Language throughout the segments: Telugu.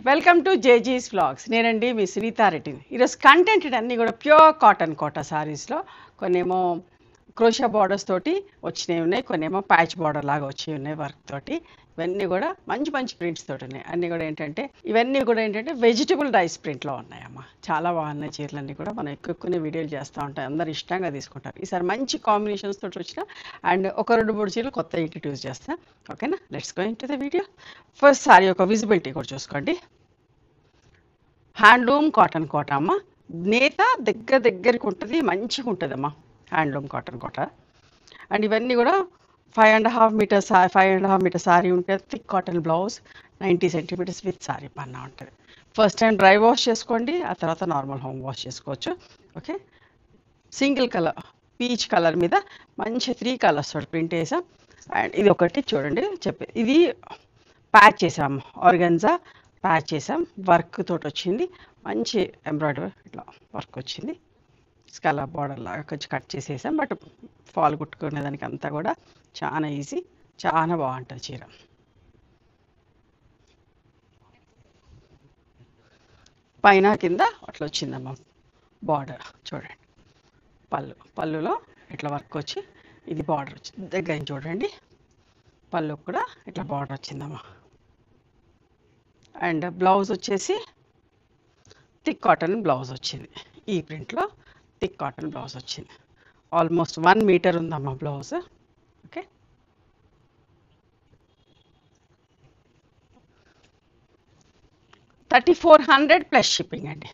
Welcome to జేజీస్ vlogs. నేనండి మీ సునీతారెడ్డి. ఈరోజు కంటెంట్ అన్నీ కూడా ప్యూర్ కాటన్ కోటా సారీస్లో కొన్నేమో క్రోషా బార్డర్స్ తోటి వచ్చినవి ఉన్నాయి, కొన్నేమో ప్యాచ్ బార్డర్ లాగా వచ్చి ఉన్నాయి వర్క్ తోటి. ఇవన్నీ కూడా మంచి మంచి ప్రింట్స్ తోటి ఉన్నాయి. ఇవన్నీ కూడా ఏంటంటే వెజిటబుల్ రైస్ ప్రింట్లో ఉన్నాయమ్మా. చాలా బాగున్నాయి చీరలన్నీ కూడా. మనం ఎక్కువ వీడియోలు చేస్తూ ఉంటాం, అందరు ఇష్టంగా తీసుకుంటారు. ఈసారి మంచి కాంబినేషన్స్ తోటి వచ్చిన అండ్ ఒక 2-3 చీరలు కొత్త ఇంట్రడ్యూస్ చేస్తా. ఓకేనా, let's go into the video. First sorry యొక్క విజిబిలిటీ కూడా చూసుకోండి. హ్యాండ్లూమ్ కాటన్ కోట అమ్మ. నేత దగ్గరికి ఉంటుంది, మంచిగా ఉంటుందమ్మా హ్యాండ్లూమ్ కాటన్ కోట. అండ్ ఇవన్నీ కూడా 5.5 మీటర్ సారీ ఉంటుంది. Thick cotton blouse, 90 centimetres with sari పన్నా ఉంటుంది. ఫస్ట్ టైం డ్రై వాష్ చేసుకోండి, ఆ తర్వాత నార్మల్ హోమ్ వాష్ చేసుకోవచ్చు. Okay, single colour peach colour మీద మంచి 3 కలర్స్ తోటి ప్రింట్ వేసాం. అండ్ ఇది ఒకటి చూడండి ఇది ప్యాచ్ చేసాం, ఆర్గన్జా ప్యాచ్ చేసాం, వర్క్ తోటి వచ్చింది. మంచి ఎంబ్రాయిడరీ ఇట్లా వర్క్ వచ్చింది. స్కలా బార్డర్ లాగా కొంచెం కట్ చేసేసాం, బట్ ఫాల్ కుట్టుకునే దానికి అంతా కూడా చాలా ఈజీ, చాలా బాగుంటుంది చీర. పైన కింద అట్లా వచ్చిందమ్మా బార్డర్ చూడండి. పళ్ళులో ఇట్లా వర్క్ వచ్చి ఇది బార్డర్ వచ్చింది. దగ్గర చూడండి, పళ్ళు కూడా ఇట్లా బార్డర్ వచ్చిందమ్మా. అండ్ బ్లౌజ్ వచ్చేసి థిక్ కాటన్ బ్లౌజ్ వచ్చింది. ఈ ప్రింట్లో థిక్ కాటన్ బ్లౌజ్ వచ్చింది. ఆల్మోస్ట్ 1 మీటర్ ఉందమ్మా బ్లౌజ్. ఓకే, $3,400 ప్లస్ షిప్పింగ్ అండి.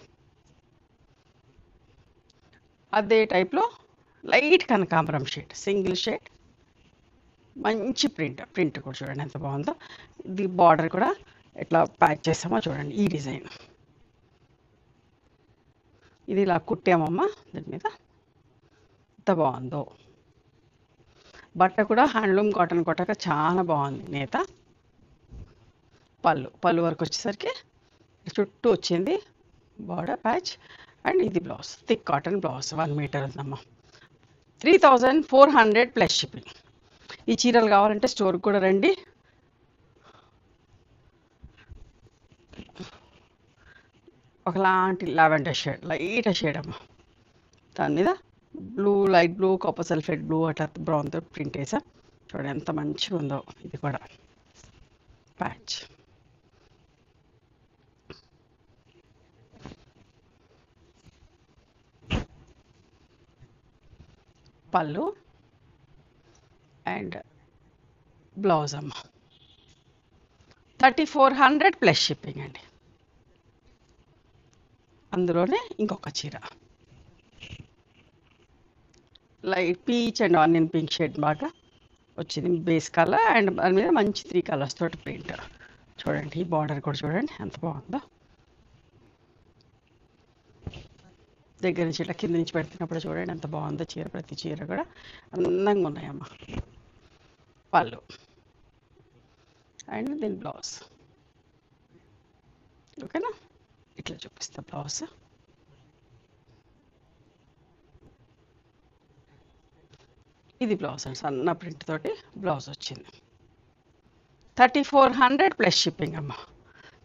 అదే టైప్లో లైట్ కనకాంబరం షేడ్, సింగిల్ షేడ్, మంచి ప్రింట్ కూడా చూడండి ఎంత బాగుందో. ఇది బార్డర్ కూడా ఎట్లా ప్యాక్ చేసామో చూడండి. ఈ డిజైన్ ఇది ఇలా కుట్టామమ్మా దీని మీద, ఎంత బాగుందో. బట్ట కూడా హ్యాండ్లూమ్ కాటన్ కొట్టక చాలా బాగుంది. నేత పళ్ళు వరకు వచ్చేసరికి చుట్టూ వచ్చింది బార్డర్ ప్యాచ్. అండ్ ఇది blouse, thick cotton blouse, 1 metre ఉందమ్మా. 3,400 ప్లస్ షిప్పింగ్. ఈ చీరలు కావాలంటే స్టోర్కి కూడా రండి. ఒకలాంటి లావెండర్ షేడ్, లైట్ షేడ్ అమ్మా. దాని మీద light blue, copper sulphate blue అట్లా బ్రౌన్తో ప్రింట్ వేసా. చూడండి ఎంత మంచిగా ఉందో. ఇది కూడా ప్యాచ్. పళ్ళు అండ్ బ్లౌజ్ అమ్మ. 3,400 ప్లస్ షిప్పింగ్ అండి. అందులోనే ఇంకొక చీర light peach and onion pink shade బాగా వచ్చింది, బేస్ కలర్. అండ్ దాని మీద మంచి 3 కలర్స్ తోటి ప్రింట్ చూడండి. ఈ బార్డర్ కూడా చూడండి ఎంత బాగుందో. దగ్గర నుంచి ఇట్లా కింద నుంచి పెడుతున్నప్పుడు చూడండి ఎంత బాగుందో చీర. ప్రతి చీర కూడా అందంగా ఉన్నాయమ్మా. పళ్ళు అండ్ దీని బ్లౌజ్. ఓకేనా, ఇట్లా చూపిస్తా బ్లౌజ్. ఇది బ్లౌజ్ అండి, సన్న ప్రింట్ తోటి బ్లౌజ్ వచ్చింది. 3,400 ప్లస్ షిప్పింగ్ అమ్మా.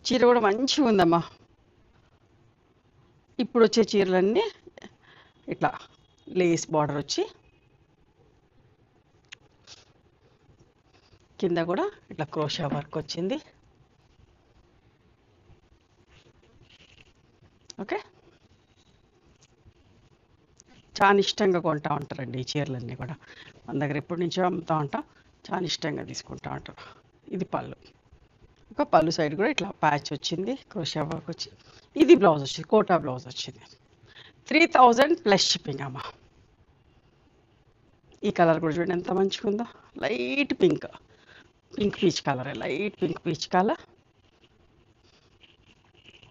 చీర కూడా మంచిగా ఉందమ్మా. ఇప్పుడు వచ్చే చీరలన్నీ ఇట్లా లేస్ బార్డర్ వచ్చి కింద కూడా ఇట్లా క్రోషా వర్క్ వచ్చింది. ఓకే, చాలా ఇష్టంగా కొంటూ ఉంటారండి ఈ చీరలన్నీ కూడా. మన దగ్గర ఎప్పటి నుంచో అమ్ముతూ ఉంటాం, చాలా ఇష్టంగా తీసుకుంటూ ఉంటారు. ఇది పళ్ళు. ఒక పళ్ళు సైడ్ కూడా ఇట్లా ప్యాచ్ వచ్చింది, క్రోషా వర్క్ వచ్చి. ఇది బ్లౌజ్ వచ్చింది, కోటా బ్లౌజ్ వచ్చింది. 3,000 ప్లస్ షిప్పింగ్ అమ్మా. ఈ కలర్ కూడా చూడండి ఎంత మంచిగా ఉందో. Light pink peach colour, light pink peach colour.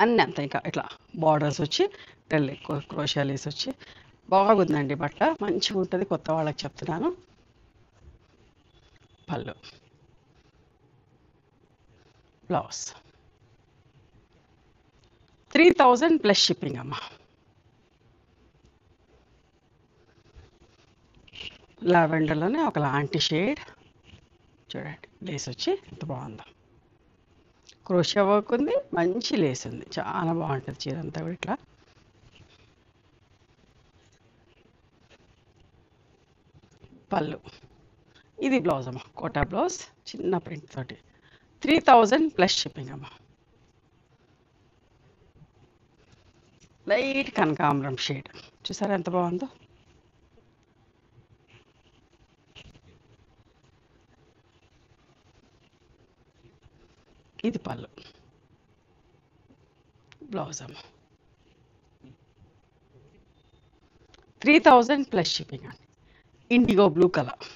అన్నీ అంత ఇంకా ఇట్లా బార్డర్స్ వచ్చి క్రోషా లేస్ వచ్చి బాగుందండి. బట్ట మంచిగా ఉంటుంది, కొత్త వాళ్ళకి చెప్తున్నాను. పళ్ళు, బ్లౌజ్. 3,000 ప్లస్ షిప్పింగ్ అమ్మా. లావెండర్లోనే ఒకలాంటి షేడ్ చూడండి, లేస్ వచ్చి ఎంత బాగుందో. క్రోషియా వర్క్ ఉంది, మంచి లేస్ ఉంది, చాలా బాగుంటుంది చీర అంతా కూడా ఇట్లా. పళ్ళు. ఇది బ్లౌజ్ అమ్మ, కోటా బ్లౌజ్, చిన్న ప్రింట్ తోటి. 3000 ప్లస్ షిప్పింగ్ అమ్మ. లైట్ కనకాంబరం షేడ్, చూసారా ఎంత బాగుందో. ఇది పళ్ళు, బ్లౌజ్ అమ్మ. 3000 ప్లస్ షిప్పింగ్ అండి. ఇండిగో బ్లూ కలర్,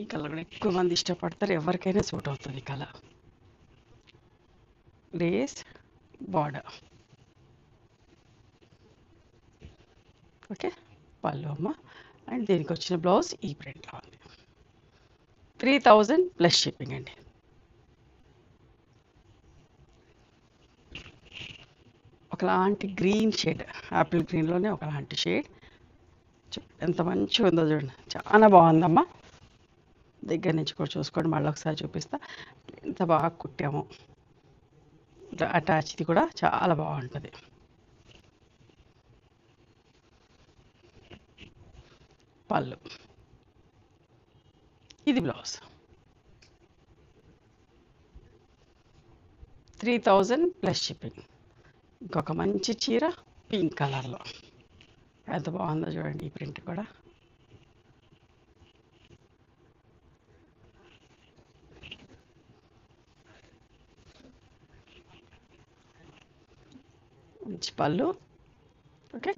ఈ కలర్ కూడా ఎక్కువ మంది ఇష్టపడతారు, ఎవరికైనా సూట్ అవుతుంది ఈ కలర్. Lace border. ఓకే, పళ్ళు అమ్మ. అండ్ దీనికి వచ్చిన బ్లౌజ్ ఈ ప్రింట్లో ఉంది. 3000 ప్లస్ షిప్పింగ్ అండి. ఒకలాంటి గ్రీన్ షేడ్, యాపిల్ గ్రీన్లోనే ఒకలాంటి షేడ్, ఎంత మంచిగా ఉందో చూడండి, చాలా బాగుందమ్మా. దగ్గర నుంచి కూడా చూసుకోండి, మళ్ళీ ఒకసారి చూపిస్తా ఎంత బాగా కుట్టాము. అటాచ్ది కూడా చాలా బాగుంటుంది. పళ్ళు. ఇది బ్లౌజ్. 3000 plus shipping. ఇంకొక మంచి చీర పింక్ కలర్లో, ఎంత బాగుందో చూడండి ఈ ప్రింట్ కూడా. మంచి పళ్ళు. ఓకే,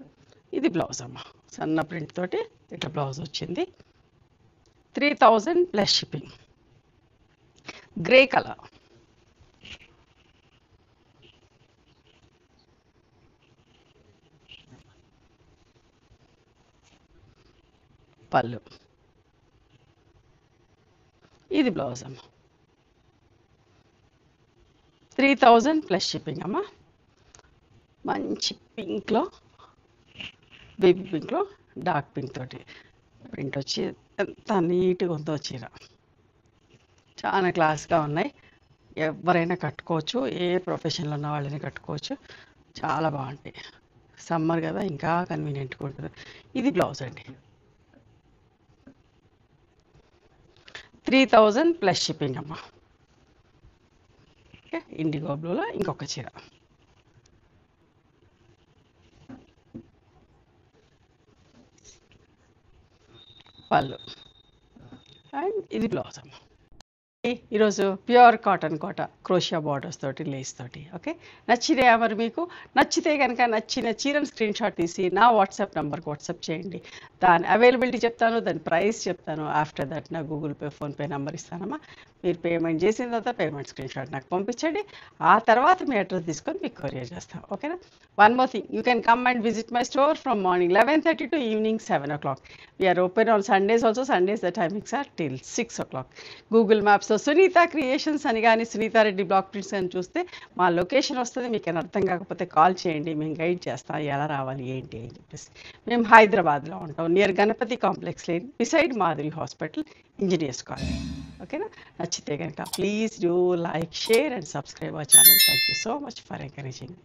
ఇది బ్లౌజ్ అమ్మ, సన్న ప్రింట్ తోటి ఇట్లా బ్లౌజ్ వచ్చింది. 3000 ప్లస్ షిప్పింగ్. Grey colour. పళ్ళు. ఇది బ్లౌజ్ అమ్మ. 3000 ప్లస్ షిప్పింగ్ అమ్మ. మంచి పింక్లో, బేబీ పింక్లో డార్క్ పింక్ తోటి ప్రింట్ వచ్చి ఎంత నీట్గా ఉందో చీర. చాలా క్లాస్గా ఉన్నాయి, ఎవరైనా కట్టుకోవచ్చు, ఏ ప్రొఫెషన్లో ఉన్న వాళ్ళని కట్టుకోవచ్చు, చాలా బాగుంటాయి. సమ్మర్ కదా ఇంకా కన్వీనియంట్గా ఉంటుంది. ఇది బ్లౌజ్ అండి. 3000 ప్లస్ షిప్పింగ్ అమ్మ. ఓకే, ఇండిగో బ్లూలో ఇంకొక చీర. పళ్ళు. అండ్ ఇది బ్లౌజ్ అమ్మ. ఈరోజు ప్యూర్ కాటన్ కోట, క్రోషియా బార్డర్స్ తోటి, లేస్ తోటి. ఓకే, నచ్చినాయా మరి మీకు? నచ్చితే కనుక నచ్చిన చీరను స్క్రీన్ షాట్ తీసి నా వాట్సాప్ నెంబర్కి వాట్సాప్ చేయండి. దాని అవైలబిలిటీ చెప్తాను, దాని ప్రైస్ చెప్తాను. ఆఫ్టర్ దట్ నా గూగుల్ పే, ఫోన్పే నెంబర్ ఇస్తానమ్మా. మీరు పేమెంట్ చేసిన తర్వాత పేమెంట్ స్క్రీన్ షాట్ నాకు పంపించండి. ఆ తర్వాత మీ అడ్రస్ తీసుకొని మీకు కొరియర్ చేస్తాం. ఓకేనా? One more thing, you can come and visit my store from morning 11:30 to evening 7 o'clock. We are open on Sundays also. Sundays the timings are till 6 o'clock. Google Maps లో సునీత క్రియేషన్స్ అని కానీ, సునీతా రెడ్డి బ్లాక్ ప్రింట్స్ అని చూస్తే మా లొకేషన్ వస్తుంది. మీకు ఏమైనా అర్థం కాకపోతే కాల్ చేయండి, మేము గైడ్ చేస్తాం ఎలా రావాలి ఏంటి అని చెప్పేసి. మేము హైదరాబాద్లో ఉంటాం, near Ganapathi complex lane, beside Madhuri hospital, engineers colony. ఓకేనా? నచ్చితే కనుక please do like, share and subscribe our channel. Thank you so much for encouraging.